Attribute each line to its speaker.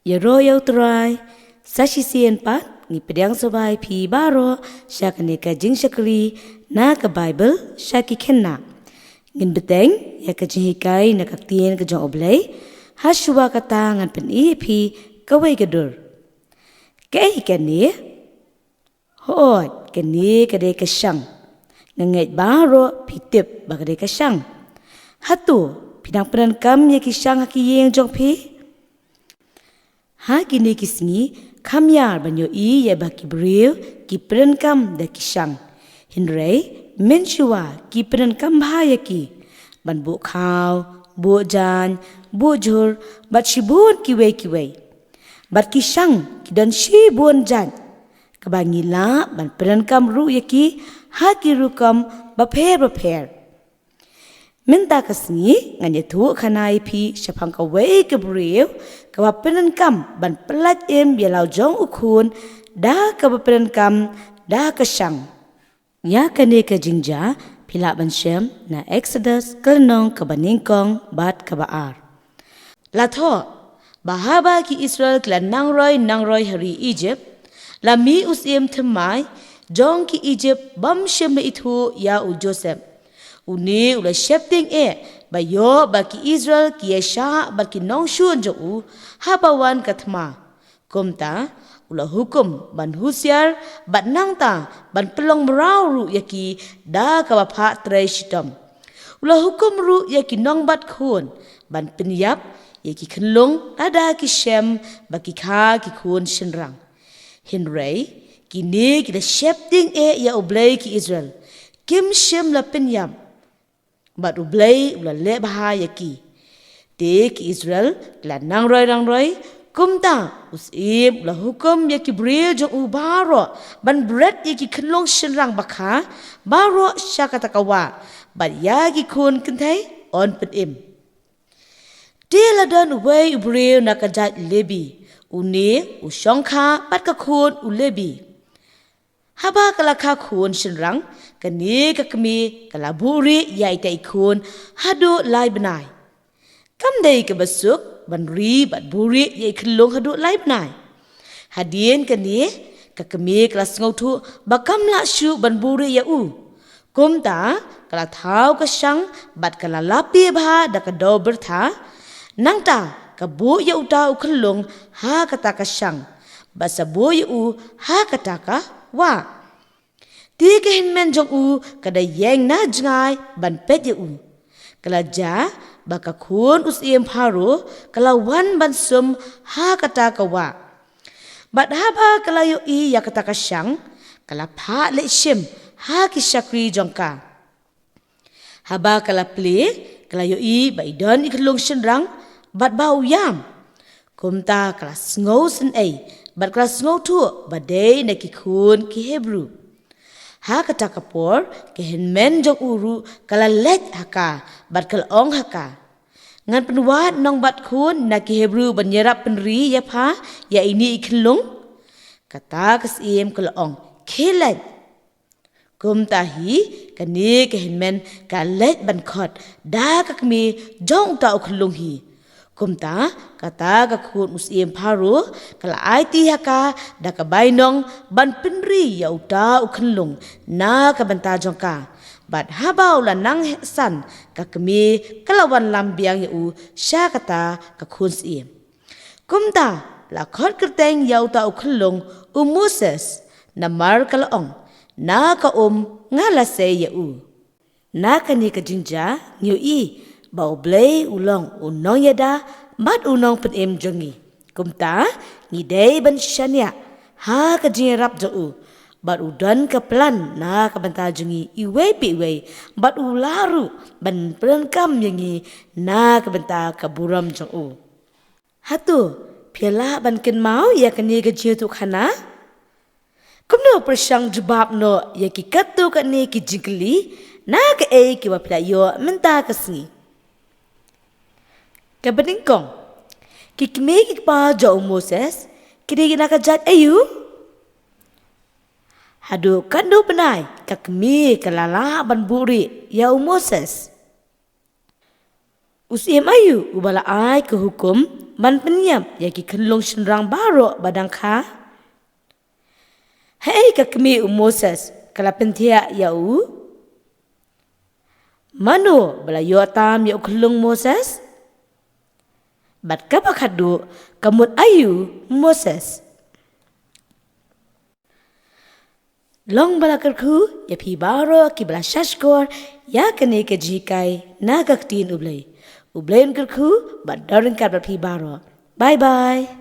Speaker 1: ya royal try sashi sien pat ngi pedang sabai phi baro shakne ka jing shakri na ka bible shaki khenna ngin beteng ya ka jing kai na ka tien ka jong oblei hashuwa ka ta ngan pen i phi ka wei ka dur kai ka ni hot ka ni ka de ka shang ngai baro phi tip ba ka de ka shang hatu pidang peran kam ya ki shang ki yeng jong phi ha kini kisngi kamyar banyo i ya ba ki bril ki peran kam da ki shang hinrei menshua ki peran kam bha ya ki ban bu khaw bu jan bu jur bat shibun ki wei bat ki shang ki dan shi bun jan ka ba ngila ban peran kam ru ya ki ha ki ru kam ba pher minta kasni nganye thu khanai phi shapang ka wei ka bril ka ba peran kam ban plat em ya lau jong ukhun da ka ba peran kam da ka shang ya ka ne ka jingja phila ban shem na exodus kalnong ka baning kong bat ka ba ar la tho bahaba ki israel klan nangroi hari egypt la mi usiem thmai jong ki egypt bam shem ithu ya u joseph uni ula shepting ba yo ba ki Israel ki Yesha ba ki nong shun jo u habawan kathma kumta ula hukum ban husyar bat nangta ban pelong merau ru yaki da ka ba pha trai shitam ula hukum ru yaki nong bat khun ban penyap yaki khenlong ada ki shem ba ki kha ki khun shinrang hinrei ki ne ki da shepting ya oblei ki Israel kim shem la penyap bat ublei ula le baha yaki te ki Israel la nangroi kumta usim ula hukum yaki bril jong u baro ban bread yaki khenlong shinrang bakha baro shakata kawa bat yaki kun kentai on petim te la dan wei bril nakajat lebi uni ushongkha bat ka kun ulebi haba kala kha khun shinrang kani ka kami kala buri yai tai khun hadu lai benai kam dei ka basuk ban ri bat buri yai khlong hadu lai benai hadien kani ka kami kala ngau thu bakam la shu ban buri ya u kumta kala thau ka shang bat kala lapi bha da ka do bertha nangta ka bu ya uta u khlong ha ka ta ka shang basa bu ya u ha ka ta ka wa ti ke hinmen jong u kada yeng na jangai ban pet ye u kala ja baka khun usiem pharo kala wan ban sum ha kata ka wa bat ha ba kala yo i ya kata ka shang kala pha le shim ha ki shakri jongka ha ba kala ple kala yo i bai don i khlong shinrang bat bau yam kumta kala ngau sin ai bat kala ngau thu ba dei na ki khun ki hebrew ha kata kapor ke hinmen jong uru kala let haka bat kala ong haka ngan penwat nong bat khun na ki hebrew ban yerap penri ya pha ya ini ikhlung kata kasim kala ong khilet kumta hi kani ke hinmen ka let ban khot da ka kmi jong ta ukhlung hi kumta kata ka khun usiem pharu kala aiti haka da ka bainong ban pinri ya uta ukhnlung na ka banta jongka bat habau la nang san ka kami kalawan lambiang ya u sha kata ka khun siem kumta la khot kerteng ya uta ukhlung Moses na mar kala ong na ka ngala se ya u na kani ka jinja nyu i bau blei ulong unong yada mat unong pen em jongi kumta ngi dei ban shania ha ka jin rap jo u bat udan ka plan na ka banta jongi i wei pi wei bat u laru ban pren kam yangi na ka banta ka buram jo u hatu phela ban ken mau ya kani ka je tu khana kumno prashang jabab no ya ki katu ka ni ki jingli na ka e ki wa phla yo minta ka singi kabaning kong kikme kikpa jo Moses kiri na ka jat ayu hadu kandu penai kakmi kalala ban buri ya Moses Usim ayu ubala ai ke hukum man penyam yaki kenlong senrang baro badang kha. Hei ka kemi Moses kala pentia yau. Mano bala yotam ya kenlong Moses. Bat kapakadu kamut ayu Moses. Long balakarku ya pi baro ki bala shashkor ya kene ke jikai na kaktin ublay. Ublayin kerku bat darin kat pi baro. Bye bye.